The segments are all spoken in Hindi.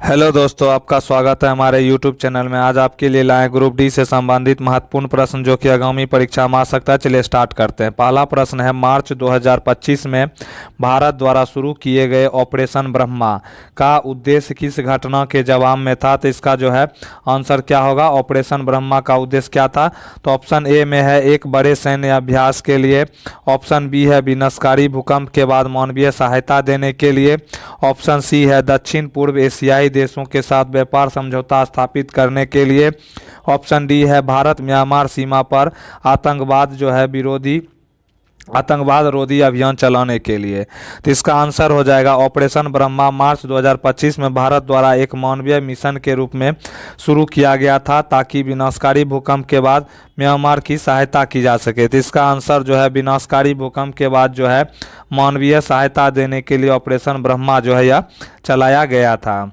हेलो दोस्तों, आपका स्वागत है हमारे यूट्यूब चैनल में। आज आपके लिए लाए ग्रुप डी से संबंधित महत्वपूर्ण प्रश्न जो कि आगामी परीक्षा में आ सकता है। चलिए स्टार्ट करते हैं। पहला प्रश्न है, मार्च 2025 में भारत द्वारा शुरू किए गए ऑपरेशन ब्रह्मा का उद्देश्य किस घटना के जवाब में था? तो इसका जो है आंसर क्या होगा? ऑपरेशन ब्रह्मा का उद्देश्य क्या था? तो ऑप्शन ए में है एक बड़े सैन्य अभ्यास के लिए, ऑप्शन बी है विनाशकारी भूकंप के बाद मानवीय सहायता देने के लिए, ऑप्शन सी है दक्षिण पूर्व एशियाई देशों के साथ व्यापार समझौता स्थापित करने के लिए, ऑप्शन डी है भारत म्यांमार सीमा पर आतंकवाद रोधी अभियान चलाने के लिए। तो इसका आंसर हो जाएगा ऑपरेशन ब्रह्मा मार्च 2025 में भारत द्वारा एक मानवीय मिशन के रूप में शुरू किया गया था ताकि विनाशकारी भूकंप के बाद म्यांमार की सहायता की जा सके। तो इसका आंसर जो है विनाशकारी भूकंप के बाद जो है मानवीय सहायता देने के लिए ऑपरेशन ब्रह्मा जो है यह चलाया गया था।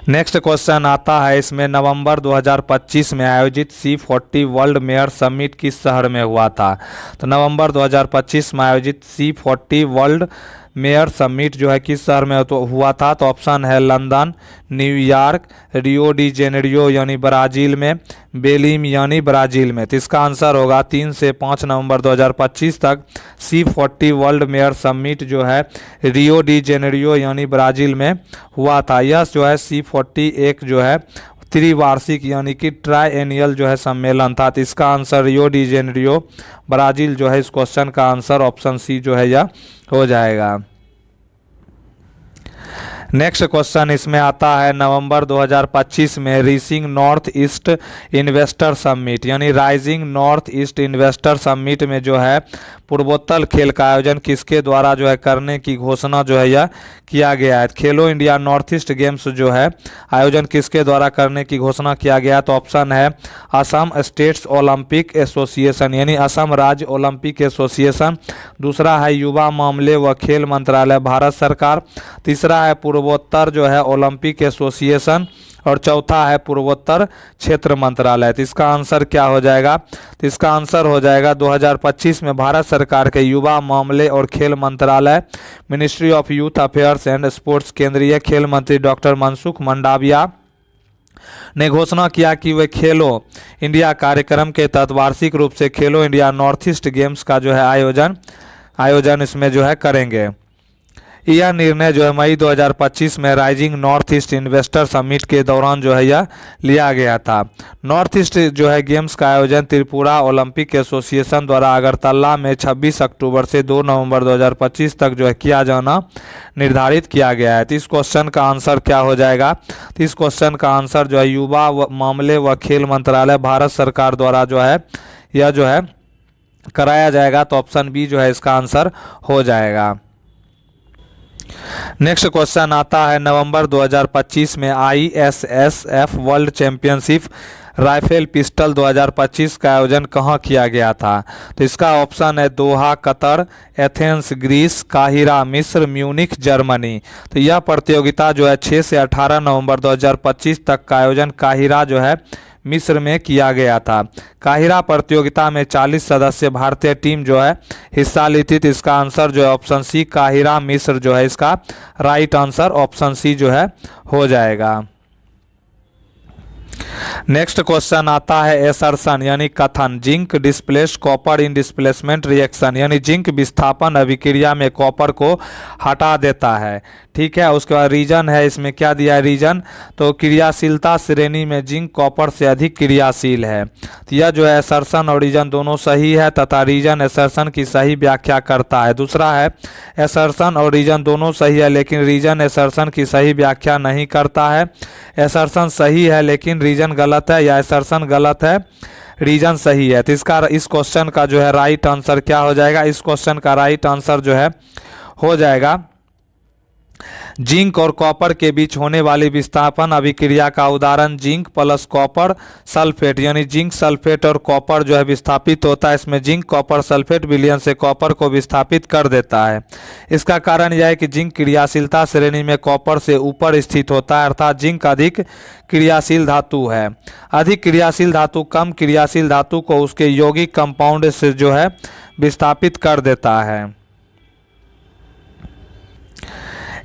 नेक्स्ट क्वेश्चन आता है इसमें, नवंबर 2025 में आयोजित C40 वर्ल्ड मेयर समिट किस शहर में हुआ था? तो नवंबर 2025 में आयोजित C40 वर्ल्ड मेयर समिट जो है किस शहर में तो हुआ था? तो ऑप्शन है London, New York, Rio de Janeiro यानी ब्राज़ील में, बेलिम यानी ब्राज़ील में। तो इसका आंसर होगा 3 से 5 नवंबर 2025 तक C40 वर्ल्ड मेयर समिट जो है रियो डी जेनेरियो यानी ब्राज़ील में हुआ था। यह जो है C40 एक जो है त्रिवार्षिक यानी कि ट्राई एनियल जो है सम्मेलन था। तो इसका answer Rio de Janeiro Brazil जो है इस क्वेश्चन का आंसर ऑप्शन सी जो है यह हो जाएगा। नेक्स्ट क्वेश्चन इसमें आता है, नवंबर 2025 में rising north east investor summit यानी rising north east investor summit में जो है पूर्वोत्तर खेल का आयोजन किसके द्वारा जो है करने की घोषणा जो है यह किया गया है? खेलो इंडिया नॉर्थ ईस्ट गेम्स जो है आयोजन किसके द्वारा करने की घोषणा किया गया? तो ऑप्शन है असम स्टेट्स ओलंपिक एसोसिएशन यानी असम राज्य ओलंपिक एसोसिएशन, दूसरा है युवा मामले व खेल मंत्रालय भारत सरकार, तीसरा है पूर्वोत्तर जो है ओलंपिक एसोसिएशन और चौथा है पूर्वोत्तर क्षेत्र मंत्रालय। तो इसका आंसर क्या हो जाएगा? तो इसका आंसर हो जाएगा 2025 में भारत सरकार के युवा मामले और खेल मंत्रालय, ministry of youth affairs and sports, केंद्रीय खेल मंत्री डॉक्टर मनसुख मंडाविया ने घोषणा किया कि वे खेलो इंडिया कार्यक्रम के तहत वार्षिक रूप से खेलो इंडिया नॉर्थ ईस्ट गेम्स का जो है आयोजन इसमें जो है करेंगे। यह निर्णय जो है मई 2025 में rising north east investor summit के दौरान जो है यह लिया गया था। नॉर्थ ईस्ट जो है गेम्स का आयोजन त्रिपुरा ओलंपिक एसोसिएशन द्वारा अगरतला में 26 अक्टूबर से 2 नवंबर 2025 तक जो है किया जाना निर्धारित किया गया है। तो इस क्वेश्चन का आंसर क्या हो जाएगा? तो इस क्वेश्चन का आंसर जो है युवा मामले व खेल मंत्रालय भारत सरकार द्वारा जो है यह जो है कराया जाएगा। तो ऑप्शन बी जो है इसका आंसर हो जाएगा। नेक्स्ट क्वेश्चन आता है, नवंबर 2025 में ISSF world championship rifle pistol 2025 का आयोजन कहाँ किया गया था? तो इसका ऑप्शन है दोहा कतर, एथेंस ग्रीस, काहिरा मिस्र, म्यूनिख जर्मनी। तो यह प्रतियोगिता जो है 6 से 18 नवंबर 2025 तक का आयोजन काहिरा जो है मिस्र में किया गया था। काहिरा प्रतियोगिता में 40 सदस्य भारतीय टीम जो है हिस्सा ली थी। तो इसका आंसर जो है ऑप्शन सी काहिरा मिस्र जो है इसका राइट आंसर ऑप्शन सी जो है हो जाएगा। नेक्स्ट क्वेश्चन आता है एसर्शन यानी कथन, जिंक डिस्प्लेस कॉपर इन डिस्प्लेसमेंट रिएक्शन यानी जिंक विस्थापन अभिक्रिया में कॉपर को हटा देता है। ठीक है, उसके बाद रीजन है, इसमें क्या दिया है रीजन? तो क्रियाशीलता श्रेणी में जिंक कॉपर से अधिक क्रियाशील है। तो यह जो है एसर्शन और रीजन दोनों सही है तथा रीजन एसर्शन की सही व्याख्या करता है। दूसरा है एसर्शन और रीजन दोनों सही है लेकिन रीजन एसर्शन की सही व्याख्या नहीं करता है। एसर्शन सही है लेकिन रीजन गलत है, या एसर्शन गलत है रीजन सही है। तो इस क्वेश्चन का जो है राइट आंसर क्या हो जाएगा? इस क्वेश्चन का राइट आंसर जो है हो जाएगा जिंक और कॉपर के बीच होने वाली विस्थापन अभिक्रिया का उदाहरण जिंक प्लस कॉपर सल्फेट यानी जिंक सल्फेट और कॉपर जो है विस्थापित होता है। इसमें जिंक कॉपर सल्फेट विलयन से कॉपर को विस्थापित कर देता है। इसका कारण यह है कि जिंक क्रियाशीलता श्रेणी में कॉपर से ऊपर स्थित होता है, अर्थात जिंक अधिक क्रियाशील धातु है। अधिक क्रियाशील धातु कम क्रियाशील धातु को उसके यौगिक कंपाउंड से जो है विस्थापित कर देता है।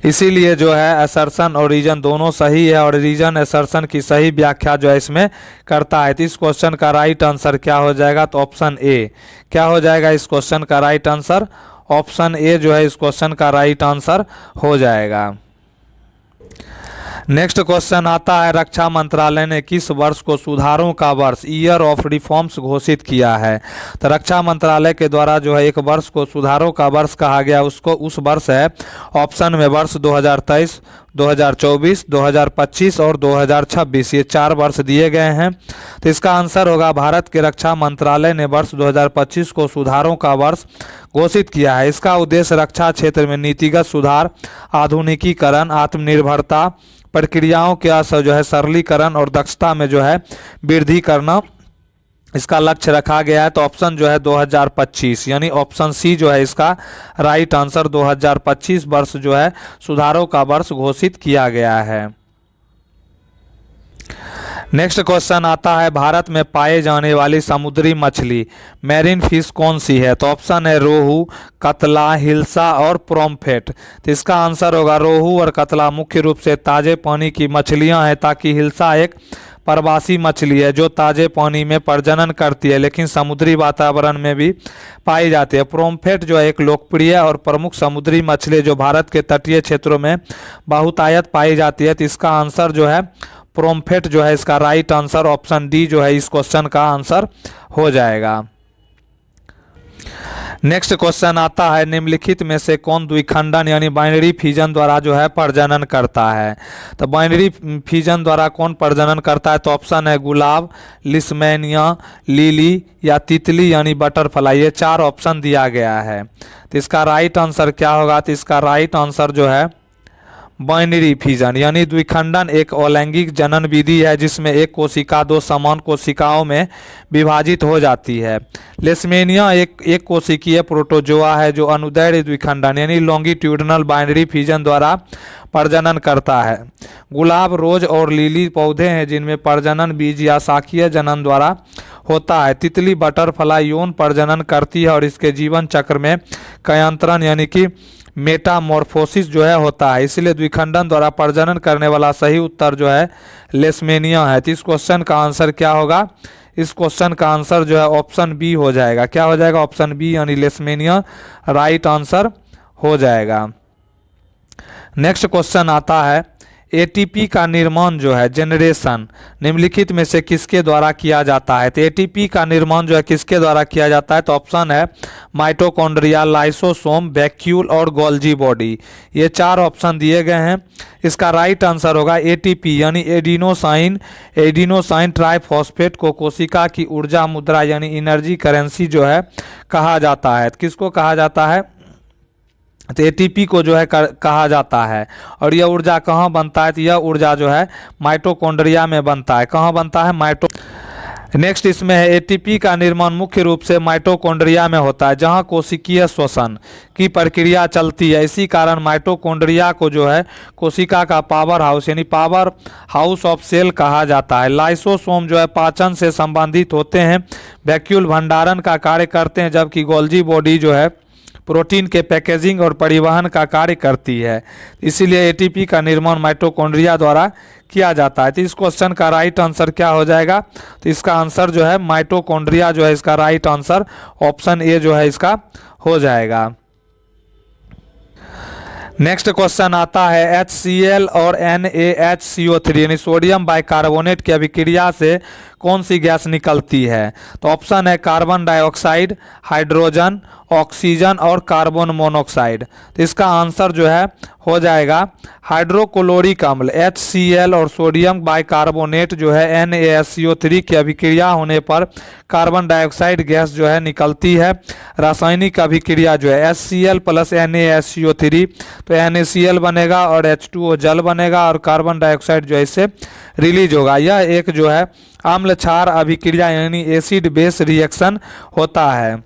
इसीलिए जो है असर्शन और रीजन दोनों सही है और रीजन असर्शन की सही व्याख्या जो है इसमें करता है। तो इस क्वेश्चन का राइट आंसर क्या हो जाएगा? तो ऑप्शन ए। क्या हो जाएगा इस क्वेश्चन का राइट आंसर? ऑप्शन ए जो है इस क्वेश्चन का राइट आंसर हो जाएगा। नेक्स्ट क्वेश्चन आता है, रक्षा मंत्रालय ने किस वर्ष को सुधारों का वर्ष, ईयर ऑफ रिफॉर्म्स घोषित किया है? तो रक्षा मंत्रालय के द्वारा जो है एक वर्ष को सुधारों का वर्ष कहा गया, उसको उस वर्ष है ऑप्शन में वर्ष 2023, 2024, 2025 और 2026, ये 4 वर्ष दिए गए हैं। तो इसका आंसर होगा भारत के रक्षा मंत्रालय ने वर्ष 2025 को सुधारों का वर्ष घोषित किया है। इसका उद्देश्य रक्षा क्षेत्र में नीतिगत सुधार, आधुनिकीकरण, आत्मनिर्भरता, प्रक्रियाओं के जो है सरलीकरण और दक्षता में जो है वृद्धि करना, इसका लक्ष्य रखा गया है। तो ऑप्शन जो है 2025 यानी ऑप्शन सी जो है इसका राइट आंसर 2025 वर्ष जो है सुधारों का वर्ष घोषित किया गया है। नेक्स्ट क्वेश्चन आता है, भारत में पाए जाने वाली समुद्री मछली मैरीन फिश कौन सी है? तो ऑप्शन है रोहू, कतला, हिल्सा और प्रोम्फेट। तो इसका आंसर होगा रोहू और कतला मुख्य रूप से ताजे पानी की मछलियां हैं, ताकि हिल्सा एक प्रवासी मछली है जो ताजे पानी में प्रजनन करती है लेकिन समुद्री वातावरण में भी पाई जाती है। प्रोम्फेट जो है एक लोकप्रिय और प्रमुख समुद्री मछली जो भारत के तटीय क्षेत्रों में बहुतायत पाई जाती है। तो इसका आंसर जो है प्रोम्फेट जो है इसका राइट आंसर ऑप्शन डी जो है इस क्वेश्चन का आंसर हो जाएगा। नेक्स्ट क्वेश्चन आता है, निम्नलिखित में से कौन द्विखंडन यानी बाइनरी फिजन द्वारा जो है प्रजनन करता है? तो बाइनरी फिजन द्वारा कौन प्रजनन करता है? तो ऑप्शन है गुलाब, लिस्मेनिया, लिली या तितली यानी बटरफ्लाई, ये 4 ऑप्शन दिया गया है। तो इसका राइट आंसर क्या होगा? तो इसका राइट आंसर जो है बाइनरी फिजन यानी द्विखंडन एक अलैंगिक जनन विधि है जिसमें एक कोशिका 2 समान कोशिकाओं में विभाजित हो जाती है। लेस्मेनिया एक कोशिकीय प्रोटोजोआ है जो अनुदैर्घ्य द्विखंडन यानी लॉन्गिट्यूडनल बाइनरी फिजन द्वारा प्रजनन करता है। गुलाब, रोज और लिली पौधे हैं जिनमें प्रजनन बीज या शाखीय जनन द्वारा होता है। तितली बटरफ्लाई यौन प्रजनन करती है और इसके जीवन चक्र में कयांतरण यानी कि मेटामॉर्फोसिस जो है होता है, इसलिए द्विखंडन द्वारा प्रजनन करने वाला सही उत्तर जो है लेस्मेनिया है। तो इस क्वेश्चन का आंसर क्या होगा? इस क्वेश्चन का आंसर जो है ऑप्शन बी हो जाएगा। क्या हो जाएगा? ऑप्शन बी यानी लेस्मेनिया राइट आंसर हो जाएगा। नेक्स्ट क्वेश्चन आता है, एटीपी का निर्माण जो है जनरेशन निम्नलिखित में से किसके द्वारा किया जाता है? तो एटीपी का निर्माण जो है किसके द्वारा किया जाता है? तो ऑप्शन है माइटोकॉन्ड्रिया, लाइसोसोम, वैक्यूल और गोल्जी बॉडी, ये 4 ऑप्शन दिए गए हैं। इसका राइट आंसर होगा एटीपी यानी एडिनोसाइन ट्राइफॉस्फेट को कोशिका की ऊर्जा मुद्रा यानी एनर्जी करेंसी जो है कहा जाता है। किसको कहा जाता है? तो एटीपी को जो है कहा जाता है। और यह ऊर्जा कहाँ बनता है? तो यह ऊर्जा जो है माइटोकॉन्ड्रिया में बनता है। कहाँ बनता है? नेक्स्ट इसमें है एटीपी का निर्माण मुख्य रूप से माइटोकॉन्ड्रिया में होता है जहां कोशिकीय श्वसन की प्रक्रिया चलती है। इसी कारण माइटोकॉन्ड्रिया को जो है कोशिका का पावर हाउस यानी पावर हाउस ऑफ सेल कहा जाता है। लाइसोसोम जो है पाचन से संबंधित होते हैं, वैक्यूल भंडारण का कार्य करते हैं, जबकि गोल्जी बॉडी जो है प्रोटीन के पैकेजिंग और परिवहन का कार्य करती है। इसीलिए एटीपी का निर्माण माइटोकॉन्ड्रिया द्वारा किया जाता है। तो इस क्वेश्चन का राइट आंसर क्या हो जाएगा? तो इसका आंसर जो है माइटोकॉन्ड्रिया जो है इसका राइट आंसर ऑप्शन ए जो है इसका हो जाएगा। नेक्स्ट क्वेश्चन आता है, HCl और NaHCO3 यानी सोडियम बाइकार्बोनेट की अभिक्रिया से कौन सी गैस निकलती है? तो ऑप्शन है कार्बन डाइऑक्साइड, हाइड्रोजन, ऑक्सीजन और कार्बन मोनोऑक्साइड। तो इसका आंसर जो है हो जाएगा हाइड्रोक्लोरिक अम्ल। HCl और सोडियम बाइकार्बोनेट जो है NaHCO3 की अभिक्रिया होने पर कार्बन डाइऑक्साइड गैस जो है निकलती है। रासायनिक अभिक्रिया जो है HCl प्लस NaHCO3 तो NaCl बनेगा और H2O जल बनेगा और कार्बन डाइऑक्साइड जो है इससे रिलीज होगा। यह एक जो है अम्ल क्षार अभिक्रिया यानी एसिड बेस रिएक्शन होता है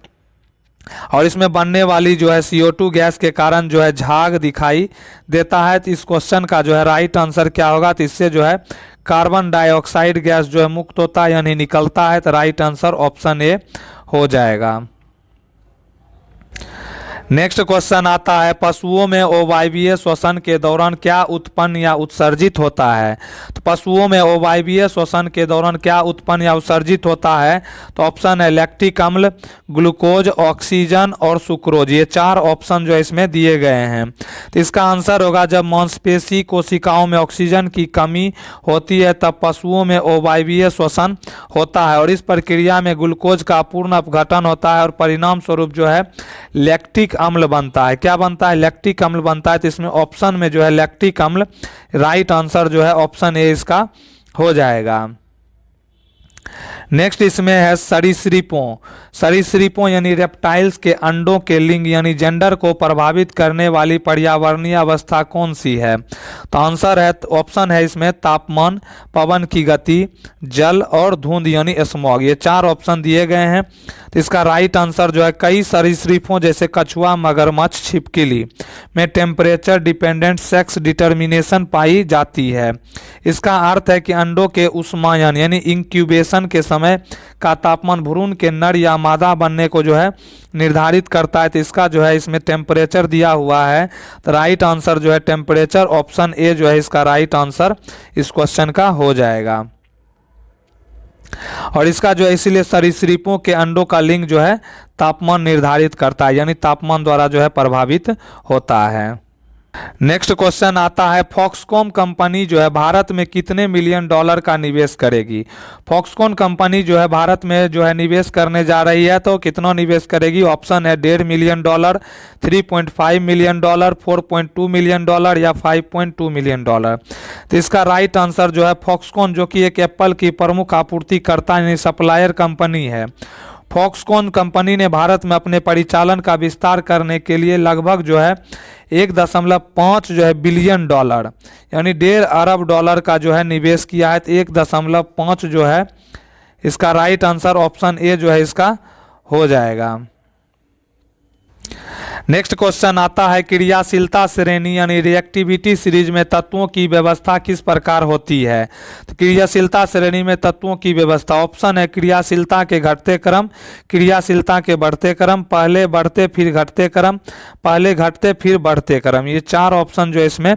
और इसमें बनने वाली जो है CO2 गैस के कारण जो है झाग दिखाई देता है। तो इस क्वेश्चन का जो है राइट आंसर क्या होगा? तो इससे जो है कार्बन डाइऑक्साइड गैस जो है मुक्त होता है यानी निकलता है। तो राइट आंसर ऑप्शन ए हो जाएगा। नेक्स्ट क्वेश्चन आता है, पशुओं में ओवायवीय श्वसन के दौरान क्या उत्पन्न या उत्सर्जित होता है? तो पशुओं में ओवायवीय श्वसन के दौरान क्या उत्पन्न या उत्सर्जित होता है? तो ऑप्शन है लैक्टिक अम्ल, ग्लूकोज, ऑक्सीजन और सुक्रोज। ये चार ऑप्शन जो इसमें दिए गए हैं। तो इसका आंसर होगा, जब मांसपेशी कोशिकाओं में ऑक्सीजन की कमी होती है तब पशुओं में ओवायवीय श्वसन होता है और इस प्रक्रिया में ग्लूकोज का पूर्ण अपघटन होता है और परिणाम स्वरूप जो है लैक्टिक अम्ल बनता है। क्या बनता है? लैक्टिक अम्ल बनता है। तो इसमें ऑप्शन में जो है लैक्टिक अम्ल, राइट आंसर जो है ऑप्शन ए इसका हो जाएगा। नेक्स्ट इसमें है सरीसृपों। सरीसृपों यानी रेप्टाइल्स के अंडों के लिंग यानी जेंडर को प्रभावित करने वाली पर्यावरणीय अवस्था कौन सी है? तो आंसर है, ऑप्शन है इसमें तापमान, पवन की गति, जल और धुंध यानी स्मॉग। ये चार ऑप्शन दिए गए हैं। तो इसका राइट आंसर जो है, कई सरीसृपों जैसे कछुआ, मगरमच्छ, छिपकली में टेम्परेचर डिपेंडेंट सेक्स डिटर्मिनेशन पाई जाती है। इसका अर्थ है कि अंडों के ऊष्मायन यानी इंक्यूबेशन के समय का तापमान भ्रूण के नर या मादा बनने को जो है निर्धारित करता है। तो इसका जो है इसमें टेम्परेचर दिया हुआ है। तो राइट आंसर जो है टेम्परेचर, ऑप्शन ए जो है इसका राइट आंसर इस क्वेश्चन का हो जाएगा। और इसका जो है इसीलिए सरीसृपों के अंडों का लिंग जो है तापमान निर्धारित करता है यानी तापमान द्वारा जो है प्रभावित होता है। नेक्स्ट क्वेश्चन आता है, फॉक्सकॉन कंपनी जो है भारत में कितने मिलियन डॉलर का निवेश करेगी? फॉक्सकॉन कंपनी जो है भारत में जो है निवेश करने जा रही है, तो कितना निवेश करेगी? ऑप्शन है 1.5 million dollar, 3.5 million dollar, 4.2 million dollar या 5.2 मिलियन डॉलर। तो इसका राइट आंसर जो है, फॉक्सकॉन जो कि एक एप्पल की प्रमुख आपूर्तिकर्ता यानी सप्लायर कंपनी है, फॉक्सकॉन कंपनी ने भारत में अपने परिचालन का विस्तार करने के लिए लगभग जो है 1.5 जो है बिलियन डॉलर यानी 1.5 अरब डॉलर का जो है निवेश किया है। 1.5 जो है इसका राइट आंसर ऑप्शन ए जो है इसका हो जाएगा। नेक्स्ट क्वेश्चन आता है, क्रियाशीलता श्रेणी यानी रिएक्टिविटी सीरीज में तत्वों की व्यवस्था किस प्रकार होती है? तो क्रियाशीलता श्रेणी में तत्वों की व्यवस्था, ऑप्शन है क्रियाशीलता के घटते क्रम, क्रियाशीलता के बढ़ते क्रम, पहले बढ़ते फिर घटते क्रम, पहले घटते फिर बढ़ते क्रम। ये चार ऑप्शन जो इसमें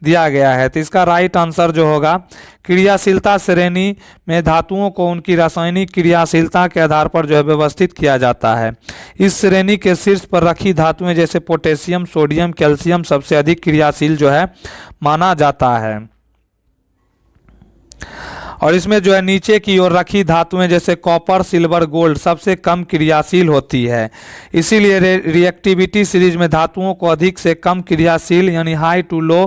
दिया गया है। तो इसका राइट आंसर जो होगा, क्रियाशीलता श्रेणी में धातुओं को उनकी रासायनिक क्रियाशीलता के आधार पर जो है व्यवस्थित किया जाता है। इस श्रेणी के शीर्ष पर रखी धातुएं जैसे पोटेशियम, सोडियम, कैल्शियम सबसे अधिक क्रियाशील जो है माना जाता है और इसमें जो है नीचे की ओर रखी धातुएं जैसे कॉपर, सिल्वर, गोल्ड सबसे कम क्रियाशील होती है। इसीलिए रिएक्टिविटी सीरीज में धातुओं को अधिक से कम क्रियाशील यानी हाई टू लो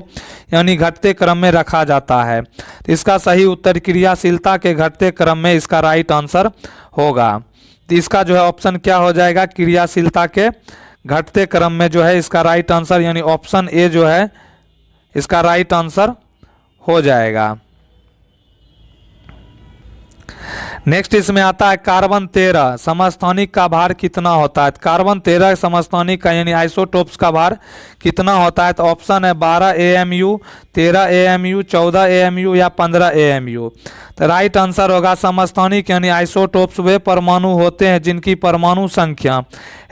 यानी घटते क्रम में रखा जाता है। तो इसका सही उत्तर क्रियाशीलता के घटते क्रम में इसका राइट आंसर होगा। तो इसका जो है ऑप्शन क्या हो जाएगा? क्रियाशीलता के घटते क्रम में जो है इसका राइट आंसर यानी ऑप्शन ए जो है इसका राइट आंसर हो जाएगा। नेक्स्ट इसमें आता है, कार्बन 13 समस्थानिक का भार कितना होता है? कार्बन 13 समस्थानिक का यानी आइसोटोप्स का भार कितना होता है? तो ऑप्शन है 12 AMU, 13 AMU, 14 AMU या 15 AMU। तो राइट आंसर होगा समस्थानिक यानी आइसोटोप्स वे परमाणु होते हैं जिनकी परमाणु संख्या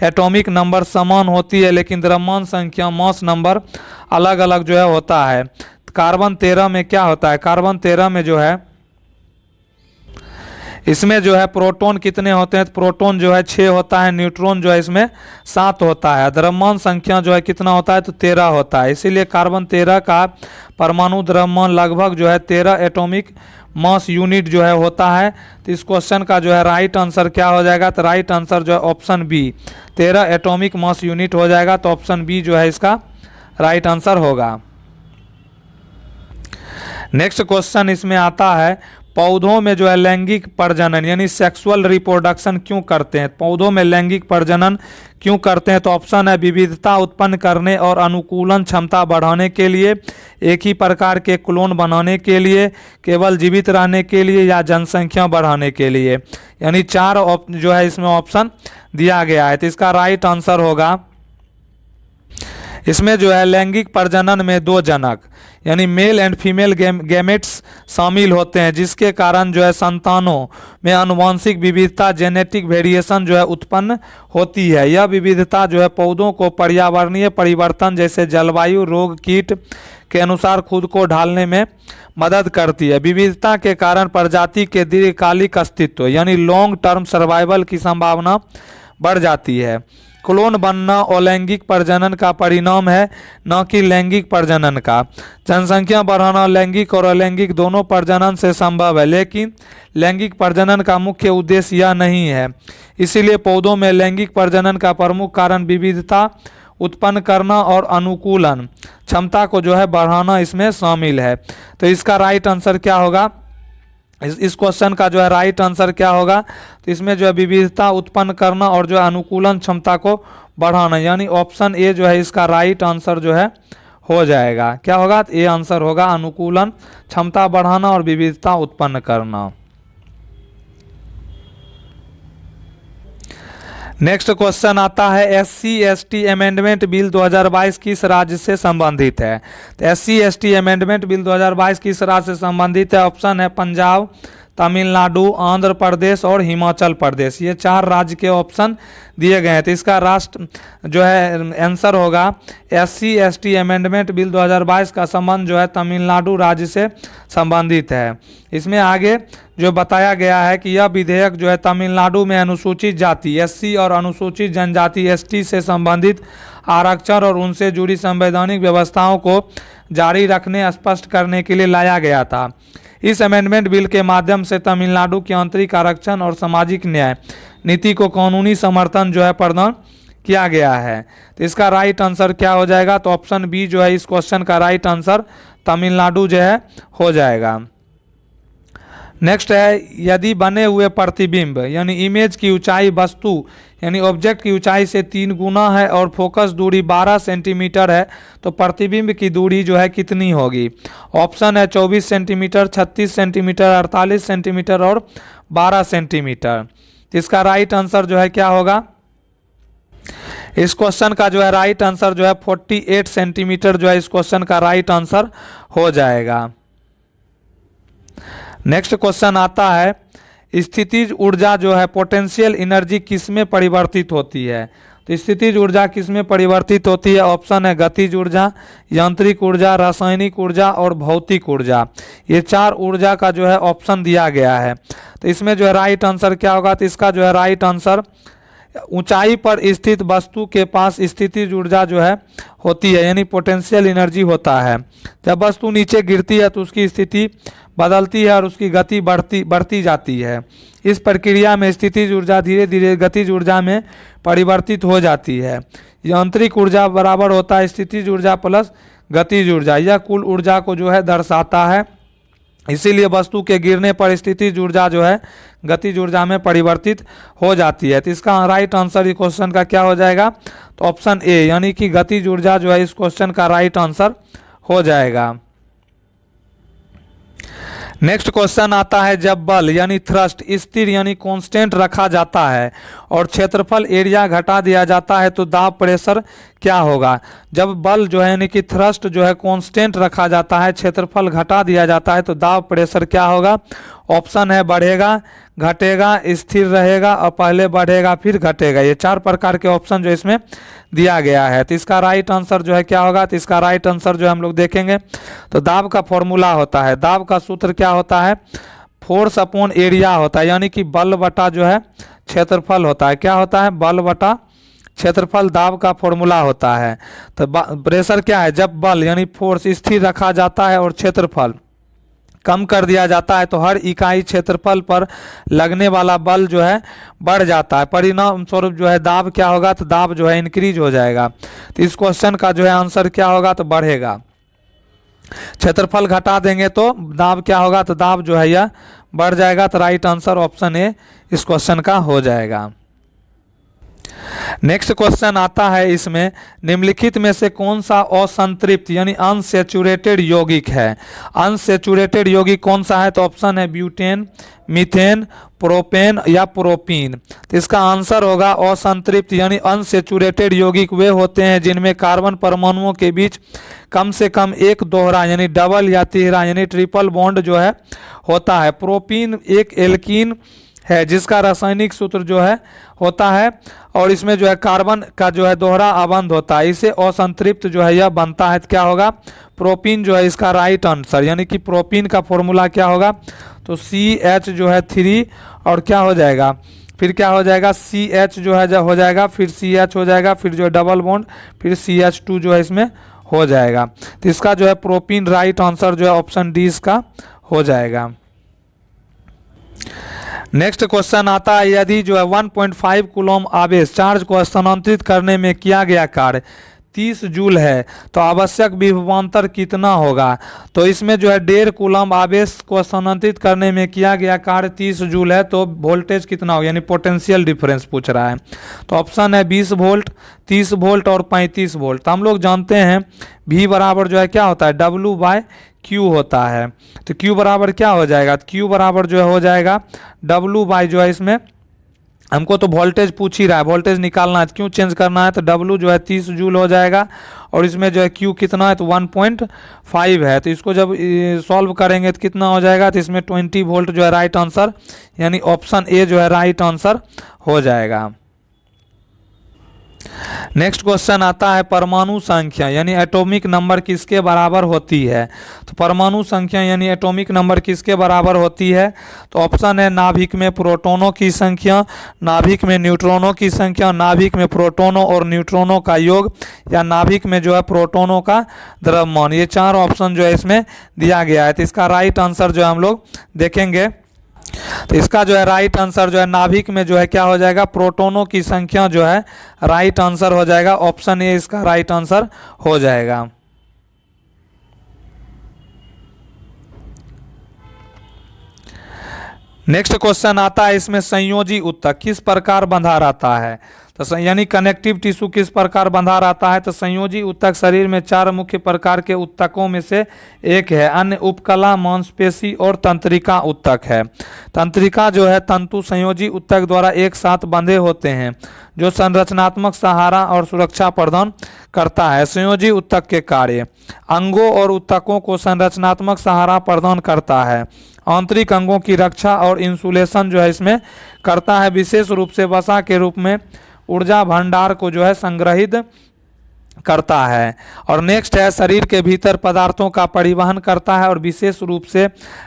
एटॉमिक नंबर समान होती है लेकिन द्रव्यमान संख्या मास नंबर अलग अलग जो है होता है। कार्बन 13 में क्या होता है? कार्बन 13 में जो है इसमें जो है प्रोटॉन कितने होते हैं? तो प्रोटॉन जो है 6 होता है, न्यूट्रॉन जो है इसमें 7 होता है। द्रव्यमान संख्या जो है कितना होता है? तो 13 होता है। इसीलिए कार्बन 13 का परमाणु द्रव्यमान लगभग जो है 13 एटॉमिक मास यूनिट जो है होता है। तो इस क्वेश्चन का जो है राइट आंसर क्या हो जाएगा? तो राइट आंसर जो है option B 13 atomic mass unit हो जाएगा। तो ऑप्शन बी जो है इसका राइट आंसर होगा। नेक्स्ट क्वेश्चन इसमें आता है, पौधों में जो है लैंगिक प्रजनन यानी सेक्सुअल रिप्रोडक्शन क्यों करते हैं? पौधों में लैंगिक प्रजनन क्यों करते हैं? तो ऑप्शन है विविधता उत्पन्न करने और अनुकूलन क्षमता बढ़ाने के लिए, एक ही प्रकार के क्लोन बनाने के लिए, केवल जीवित रहने के लिए या जनसंख्या बढ़ाने के लिए। यानी 4 जो है इसमें ऑप्शन दिया गया है। तो इसका राइट आंसर होगा, इसमें जो है लैंगिक प्रजनन में 2 जनक यानी मेल एंड फीमेल गैमेट्स शामिल होते हैं, जिसके कारण जो है संतानों में आनुवंशिक विविधता जेनेटिक वेरिएशन जो है उत्पन्न होती है। यह विविधता जो है पौधों को पर्यावरणीय परिवर्तन जैसे जलवायु, रोग, कीट के अनुसार खुद को ढालने में मदद करती है। विविधता के कारण प्रजाति के दीर्घकालिक अस्तित्व यानी लॉन्ग टर्म सर्वाइवल की संभावना बढ़ जाती है। क्लोन बनना अलैंगिक प्रजनन का परिणाम है, न कि लैंगिक प्रजनन का। जनसंख्या बढ़ाना लैंगिक और अलैंगिक दोनों प्रजनन से संभव है, लेकिन लैंगिक प्रजनन का मुख्य उद्देश्य यह नहीं है। इसीलिए पौधों में लैंगिक प्रजनन का प्रमुख कारण विविधता उत्पन्न करना और अनुकूलन क्षमता को जो है बढ़ाना इसमें शामिल है। तो इसका राइट आंसर क्या होगा, इस क्वेश्चन का जो है राइट आंसर क्या होगा, तो इसमें जो है विविधता उत्पन्न करना और जो है अनुकूलन क्षमता को बढ़ाना, यानी ऑप्शन ए जो है इसका राइट आंसर जो है हो जाएगा। क्या होगा, तो ए आंसर होगा अनुकूलन क्षमता बढ़ाना और विविधता उत्पन्न करना। नेक्स्ट क्वेश्चन आता है SC/ST अमेंडमेंट बिल 2022 किस राज्य से संबंधित है। तो SC/ST अमेंडमेंट बिल 2022 किस राज्य से संबंधित है। ऑप्शन है पंजाब, तमिलनाडु, आंध्र प्रदेश और हिमाचल प्रदेश। ये 4 राज्य के ऑप्शन दिए गए हैं। तो इसका राष्ट्र जो है आंसर होगा SC/ST अमेंडमेंट बिल 2022 का संबंध जो है तमिलनाडु राज्य से संबंधित है। इसमें आगे जो बताया गया है कि यह विधेयक जो है तमिलनाडु में अनुसूचित जाति SC और अनुसूचित जनजाति ST से संबंधित आरक्षण और उनसे जुड़ी संवैधानिक व्यवस्थाओं को जारी रखने स्पष्ट करने के लिए लाया गया था। इस अमेंडमेंट बिल के माध्यम से तमिलनाडु के आंतरिक आरक्षण और सामाजिक न्याय नीति को कानूनी समर्थन जो है प्रदान किया गया है। तो इसका राइट आंसर क्या हो जाएगा, तो ऑप्शन बी जो है इस क्वेश्चन का राइट आंसर तमिलनाडु जो है हो जाएगा। नेक्स्ट है यदि बने हुए प्रतिबिंब यानी इमेज की ऊंचाई वस्तु यानी ऑब्जेक्ट की ऊंचाई से 3 गुना है और फोकस दूरी 12 सेंटीमीटर है, तो प्रतिबिंब की दूरी जो है कितनी होगी। ऑप्शन है 24 सेंटीमीटर, 36 सेंटीमीटर, 48 सेंटीमीटर और 12 सेंटीमीटर। इसका राइट आंसर जो है क्या होगा, इस क्वेश्चन का जो है राइट आंसर जो है 48 सेंटीमीटर जो है इस क्वेश्चन का राइट आंसर हो जाएगा। नेक्स्ट क्वेश्चन आता है स्थितिज ऊर्जा जो है पोटेंशियल एनर्जी किस में परिवर्तित होती है। तो स्थितिज ऊर्जा किस में परिवर्तित होती है। ऑप्शन है गतिज ऊर्जा, यांत्रिक ऊर्जा, रासायनिक ऊर्जा और भौतिक ऊर्जा। ये 4 ऊर्जा का जो है ऑप्शन दिया गया है। तो इसमें जो है राइट आंसर क्या होगा, तो इसका जो है राइट आंसर ऊंचाई पर स्थित वस्तु के पास स्थितिज ऊर्जा जो है होती है, यानी पोटेंशियल एनर्जी होता है। जब वस्तु नीचे गिरती है तो उसकी स्थिति बदलती है और उसकी गति बढ़ती जाती है। इस प्रक्रिया में स्थितिज ऊर्जा धीरे धीरे गतिज ऊर्जा में परिवर्तित हो जाती है। यांत्रिक ऊर्जा बराबर होता है स्थितिज ऊर्जा प्लस गतिज ऊर्जा। यह कुल ऊर्जा को जो है दर्शाता है। इसीलिए वस्तु के गिरने पर स्थितिज ऊर्जा जो है गतिज ऊर्जा में परिवर्तित हो जाती है। तो इसका राइट आंसर इस क्वेश्चन का क्या हो जाएगा, तो ऑप्शन ए यानी कि गतिज ऊर्जा जो है इस क्वेश्चन का राइट आंसर हो जाएगा। नेक्स्ट क्वेश्चन आता है जब बल यानी थ्रस्ट स्थिर यानी कांस्टेंट रखा जाता है और क्षेत्रफल एरिया घटा दिया जाता है तो दाब प्रेशर क्या होगा। जब बल जो है यानी कि थ्रस्ट जो है कांस्टेंट रखा जाता है, क्षेत्रफल घटा दिया जाता है तो दाब प्रेशर क्या होगा। ऑप्शन है बढ़ेगा, घटेगा, स्थिर रहेगा और पहले बढ़ेगा फिर घटेगा। ये 4 प्रकार के ऑप्शन जो इसमें दिया गया है। तो इसका राइट आंसर जो है क्या होगा, तो इसका राइट आंसर जो है हम लोग देखेंगे तो दाब का फॉर्मूला होता है, दाब का सूत्र क्या होता है, फोर्स अपॉन एरिया होता है, यानी कि बल बटा जो है क्षेत्रफल होता है। क्या होता है, बल बटा क्षेत्रफल दाब का फॉर्मूला होता है। तो प्रेशर क्या है, जब बल यानी फोर्स स्थिर रखा जाता है और क्षेत्रफल कम कर दिया जाता है तो हर इकाई क्षेत्रफल पर लगने वाला बल जो है बढ़ जाता है। परिणाम स्वरूप जो है दाब क्या होगा, तो दाब जो है इंक्रीज हो जाएगा। तो इस क्वेश्चन का जो है आंसर क्या होगा, तो बढ़ेगा। क्षेत्रफल घटा देंगे तो दाब क्या होगा, तो दाब जो है यह बढ़ जाएगा। तो राइट आंसर ऑप्शन ए इस क्वेश्चन का हो जाएगा। नेक्स्ट क्वेश्चन आता है इसमें, निम्नलिखित में से कौन सा असंतृप्त यानी अनसेचुरेटेड यौगिक है। अनसेचुरेटेड यौगिक कौन सा है, तो ऑप्शन है ब्यूटेन, मीथेन, प्रोपेन या प्रोपीन। तो इसका आंसर होगा असंतृप्त यानी अनसेचुरेटेड यौगिक वे होते हैं जिनमें कार्बन परमाणुओं के बीच कम से कम एक दोहरा यानी डबल या तिहरा यानी ट्रिपल बॉन्ड जो है होता है। प्रोपीन एक एल्कीन है जिसका रासायनिक सूत्र जो है होता है और इसमें जो है कार्बन का जो है दोहरा आबंध होता है, इसे असंतृप्त जो है यह बनता है। तो क्या होगा, प्रोपीन जो है इसका राइट आंसर, यानी कि प्रोपीन का फॉर्मूला क्या होगा, तो CH जो है 3 और क्या हो जाएगा, फिर क्या हो जाएगा CH जो है हो जाएगा, फिर CH हो जाएगा, फिर जो है डबल बॉन्ड, फिर CH2 जो है इसमें हो जाएगा। तो इसका जो है प्रोपीन राइट आंसर जो है ऑप्शन डी इसका हो जाएगा। नेक्स्ट क्वेश्चन आता है, यदि जो है 1.5 कूलम आवेश चार्ज को स्थानांतरित करने में किया गया कार्य 30 जूल है तो आवश्यक विभवांतर कितना होगा। तो इसमें जो है 1.5 कूलम आवेश को स्थानांतरित करने में किया गया कार्य 30 जूल है तो वोल्टेज कितना होगा, यानी पोटेंशियल डिफरेंस पूछ रहा है। तो ऑप्शन है 20 वोल्ट, 30 वोल्ट और 35 वोल्ट। तो हम लोग जानते हैं V बराबर जो है क्या होता है, W/Q होता है। तो Q बराबर क्या हो जाएगा, तो Q बराबर जो है हो जाएगा W बाई जो है इसमें हमको तो वोल्टेज पूछ ही रहा है, वोल्टेज निकालना है तो क्यों चेंज करना है, तो W जो है 30 जूल हो जाएगा और इसमें जो है Q कितना है तो 1.5 है। तो इसको जब सॉल्व करेंगे तो कितना हो जाएगा, तो इसमें 20 वोल्ट जो है राइट आंसर, यानी ऑप्शन ए जो है राइट आंसर हो जाएगा। नेक्स्ट क्वेश्चन आता है, परमाणु संख्या यानी एटॉमिक नंबर किसके बराबर होती है। तो परमाणु संख्या यानी एटॉमिक नंबर किसके बराबर होती है, तो ऑप्शन है नाभिक में प्रोटॉनों की संख्या, नाभिक में न्यूट्रॉनों की संख्या, नाभिक में प्रोटॉनों और न्यूट्रॉनों का योग, या नाभिक में जो है प्रोटॉनों का द्रव्यमान। ये 4 ऑप्शन जो है इसमें दिया गया है। तो इसका राइट आंसर जो है हम लोग देखेंगे, तो इसका जो है राइट आंसर जो है नाभिक में जो है क्या हो जाएगा, प्रोटॉनों की संख्या जो है राइट आंसर हो जाएगा, ऑप्शन ए इसका राइट आंसर हो जाएगा। नेक्स्ट क्वेश्चन आता है इसमें, संयोजी ऊतक किस प्रकार बंधा रहता है। तो यानी कनेक्टिव टिश्यू किस प्रकार बंधा रहता है, तो संयोजी ऊतक शरीर में 4 मुख्य प्रकार के ऊतकों में से एक है। अन्य उपकला, मांसपेशी और तंत्रिका ऊतक है। तंत्रिका जो है तंतु संयोजी ऊतक द्वारा एक साथ बंधे होते हैं जो संरचनात्मक सहारा और सुरक्षा प्रदान करता है। संयोजी ऊतक के कार्य, अंगों और ऊतकों को संरचनात्मक सहारा प्रदान करता है, आंतरिक अंगों की रक्षा और इंसुलेशन जो है इसमें करता है, विशेष रूप से वसा के रूप में ऊर्जा भंडार को जो है संग्रहित करता है। और नेक्स्ट है, शरीर के भीतर पदार्थों का परिवहन करता है और विशेष रूप से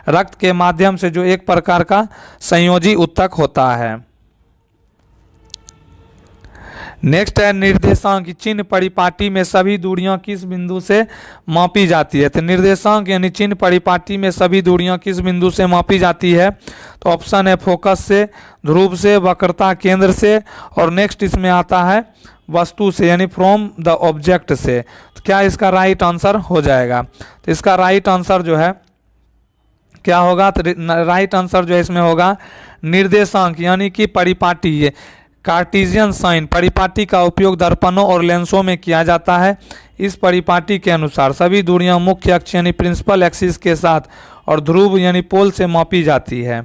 रक्त के माध्यम से, जो एक प्रकार का संयोजी ऊतक होता है। नेक्स्ट है, निर्देशांक चिन्ह परिपाटी में सभी दूरियां किस बिंदु से मापी जाती है। तो निर्देशांक यानी चिन्ह परिपाटी में सभी दूरियां किस बिंदु से मापी जाती है, तो ऑप्शन है फोकस से, ध्रुव से, वक्रता केंद्र से, और नेक्स्ट इसमें आता है वस्तु से यानी फ्रॉम द ऑब्जेक्ट से। तो क्या इसका राइट आंसर हो जाएगा, तो इसका राइट आंसर जो है क्या होगा, तो राइट आंसर जो है इसमें होगा निर्देशांक यानी कि परिपाटी। ये कार्टेशियन साइन परिपाटी का उपयोग दर्पणों और लेंसों में किया जाता है। इस परिपाटी के अनुसार सभी दूरियां मुख्य अक्ष यानी प्रिंसिपल एक्सिस के साथ और ध्रुव यानी पोल से मापी जाती है।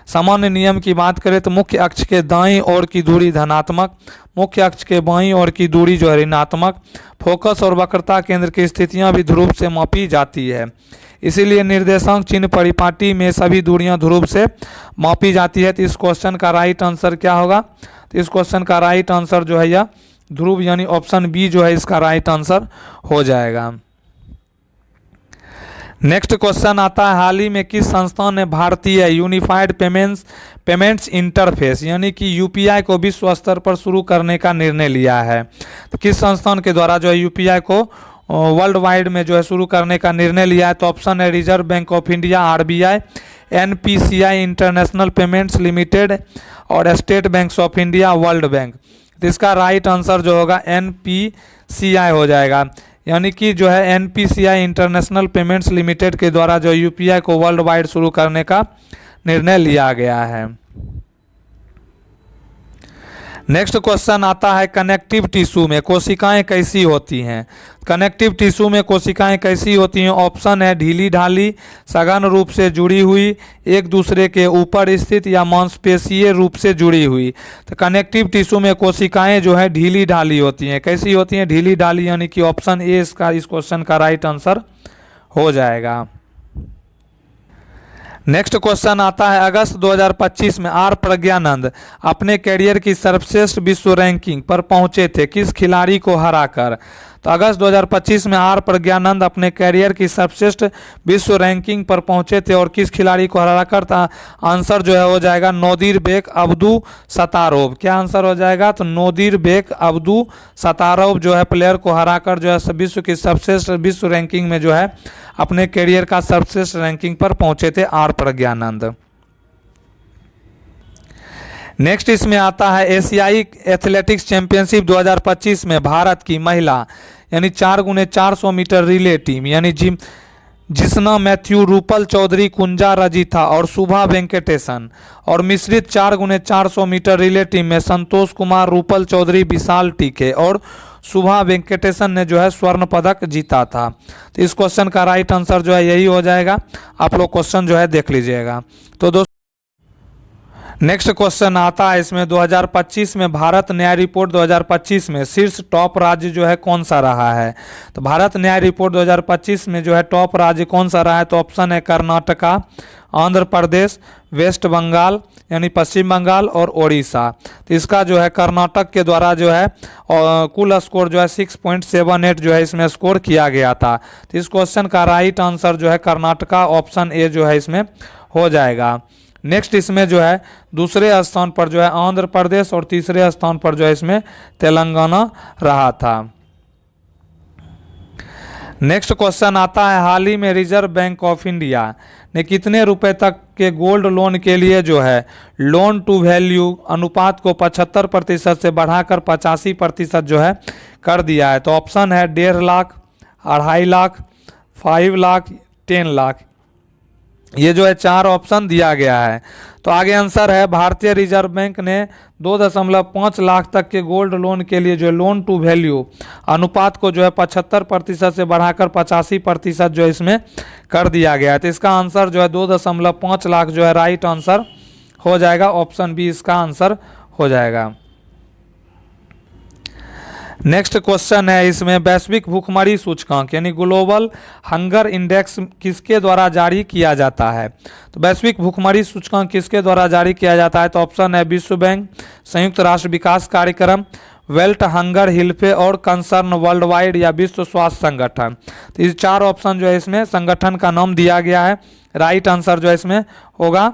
सामान्य नियम की बात करें तो मुख्य अक्ष के दाईं ओर की दूरी धनात्मक, मुख्य अक्ष के बाईं ओर की दूरी जो है ऋणात्मक, फोकस और वक्रता केंद्र की स्थितियां भी ध्रुव से मापी जाती है। इसीलिए निर्देशांक चिन्ह परिपाटी में सभी दूरियां ध्रुव से मापी जाती है। तो इस क्वेश्चन का राइट आंसर क्या होगा, तो इस क्वेश्चन का राइट आंसर जो है यह ध्रुव यानी ऑप्शन बी जो है इसका राइट आंसर हो जाएगा। नेक्स्ट क्वेश्चन आता है, हाल ही में किस संस्थान ने भारतीय यूनिफाइड पेमेंट्स इंटरफेस यानी कि यूपीआई को विश्व स्तर पर शुरू करने का निर्णय लिया है। तो किस संस्थान के द्वारा जो है यूपीआई को वर्ल्ड वाइड में जो है शुरू करने का निर्णय लिया है, तो ऑप्शन है reserve bank of India RBI, NPCI international payments limited और state banks of India world bank. तो इसका राइट आंसर जो होगा एनपीसीआई हो जाएगा, यानी कि जो है एनपीसीआई इंटरनेशनल पेमेंट्स लिमिटेड के द्वारा जो यूपीआई को वर्ल्ड वाइड शुरू करने का निर्णय लिया गया है। नेक्स्ट क्वेश्चन आता है कनेक्टिव टिश्यू में कोशिकाएं कैसी होती हैं। कनेक्टिव टिश्यू में कोशिकाएं कैसी होती हैं। ऑप्शन है ढीली ढाली, सघन रूप से जुड़ी हुई, एक दूसरे के ऊपर स्थित या मांसपेशीय रूप से जुड़ी हुई। तो कनेक्टिव टिश्यू में कोशिकाएं जो है ढीली ढाली होती हैं। कैसी होती हैं? ढीली ढाली, यानी कि ऑप्शन ए इसका इस क्वेश्चन का राइट आंसर हो जाएगा। नेक्स्ट क्वेश्चन आता है अगस्त 2025 में आर प्रज्ञानंद अपने कैरियर की सर्वश्रेष्ठ विश्व रैंकिंग पर पहुंचे थे किस खिलाड़ी को हराकर। तो अगस्त 2025 में आर प्रज्ञानंद अपने कैरियर की सर्वश्रेष्ठ विश्व रैंकिंग पर पहुंचे थे और किस खिलाड़ी को हराकर। आंसर जो है हो जाएगा नोदिरबेक अब्दुसत्तारोव। क्या आंसर हो जाएगा? तो नोदिरबेक अब्दुसत्तारोव जो है प्लेयर को हराकर जो है विश्व की सर्वश्रेष्ठ विश्व रैंकिंग में जो है अपने कैरियर का सर्वश्रेष्ठ रैंकिंग पर पहुंचे थे आर प्रज्ञानंद। नेक्स्ट इसमें आता है एशियाई एथलेटिक्स चैंपियनशिप 2025 में भारत की महिला यानी 4x400 मीटर रिले टीम यानी जिस्ना मैथ्यू, रूपल चौधरी, कुंजा रजिथा और शुभा वेंकटेशन और मिश्रित 4x400 मीटर रिले टीम में संतोष कुमार, रूपल चौधरी, विशाल टीके और शुभा वेंकटेशन ने जो है स्वर्ण पदक जीता था। तो इस क्वेश्चन का राइट आंसर जो है यही हो जाएगा। आप लोग क्वेश्चन जो है देख लीजिएगा। तो दोस्तों नेक्स्ट क्वेश्चन आता है इसमें 2025 में भारत न्याय रिपोर्ट 2025 में शीर्ष टॉप राज्य जो है कौन सा रहा है। तो भारत न्याय रिपोर्ट 2025 में जो है टॉप राज्य कौन सा रहा है। तो ऑप्शन है कर्नाटका, आंध्र प्रदेश, वेस्ट बंगाल यानी पश्चिम बंगाल और ओडिशा। तो इसका जो है कर्नाटक के द्वारा जो है कुल स्कोर जो है 6.78 जो है इसमें स्कोर किया गया था। तो इस क्वेश्चन का राइट आंसर जो है कर्नाटका ऑप्शन ए जो है इसमें हो जाएगा। नेक्स्ट इसमें जो है दूसरे स्थान पर जो है आंध्र प्रदेश और तीसरे स्थान पर जो है इसमें तेलंगाना रहा था। नेक्स्ट क्वेश्चन आता है हाल ही में रिजर्व बैंक ऑफ इंडिया ने कितने रुपए तक के गोल्ड लोन के लिए जो है लोन टू वैल्यू अनुपात को 75% से बढ़ाकर 85% जो है कर दिया है। तो ऑप्शन है 1.5 लाख, 2.5 लाख, 5 लाख, 10 लाख। ये जो है 4 ऑप्शन दिया गया है। तो आगे आंसर है भारतीय रिजर्व बैंक ने 2.5 लाख तक के गोल्ड लोन के लिए जो लोन टू वैल्यू अनुपात को जो है 75% से बढ़ाकर 85% जो है इसमें कर दिया गया है। तो इसका आंसर जो है 2.5 लाख जो है राइट आंसर हो जाएगा। ऑप्शन बी इसका आंसर हो जाएगा। नेक्स्ट क्वेश्चन है इसमें वैश्विक भूखमरी सूचकांक यानी ग्लोबल हंगर इंडेक्स किसके द्वारा जारी किया जाता है। तो वैश्विक भूखमरी सूचकांक किसके द्वारा जारी किया जाता है। तो ऑप्शन है विश्व बैंक, संयुक्त राष्ट्र विकास कार्यक्रम, वेल्ट हंगर हिल्फे और कंसर्न वर्ल्ड वाइड या विश्व स्वास्थ्य संगठन। तो ये 4 ऑप्शन जो है इसमें संगठन का नाम दिया गया है। राइट आंसर जो है इसमें होगा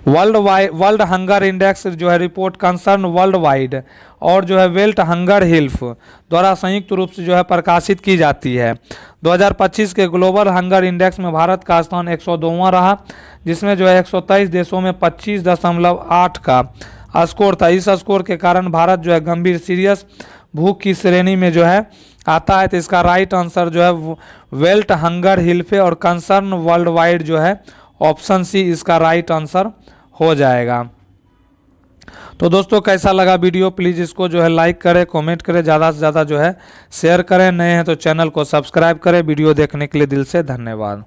वर्ल्ड हंगर इंडेक्स जो है रिपोर्ट कंसर्न वर्ल्ड वाइड और जो है वेल्ट हंगर हिल्फ द्वारा संयुक्त रूप से जो है प्रकाशित की जाती है। 2025 के ग्लोबल हंगर इंडेक्स में भारत का स्थान 102वां रहा, जिसमें जो है 123 देशों में 25.8 का स्कोर था। इस स्कोर के कारण भारत जो है गंभीर सीरियस भूख की श्रेणी में जो है आता है। तो इसका राइट आंसर जो है वेल्ट हंगर हिल्फे और कंसर्न वर्ल्ड वाइड जो है ऑप्शन सी इसका राइट आंसर हो जाएगा। तो दोस्तों कैसा लगा वीडियो, प्लीज़ इसको जो है लाइक करें, कमेंट करें, ज़्यादा से ज़्यादा जो है शेयर करें। नए हैं तो चैनल को सब्सक्राइब करें। वीडियो देखने के लिए दिल से धन्यवाद।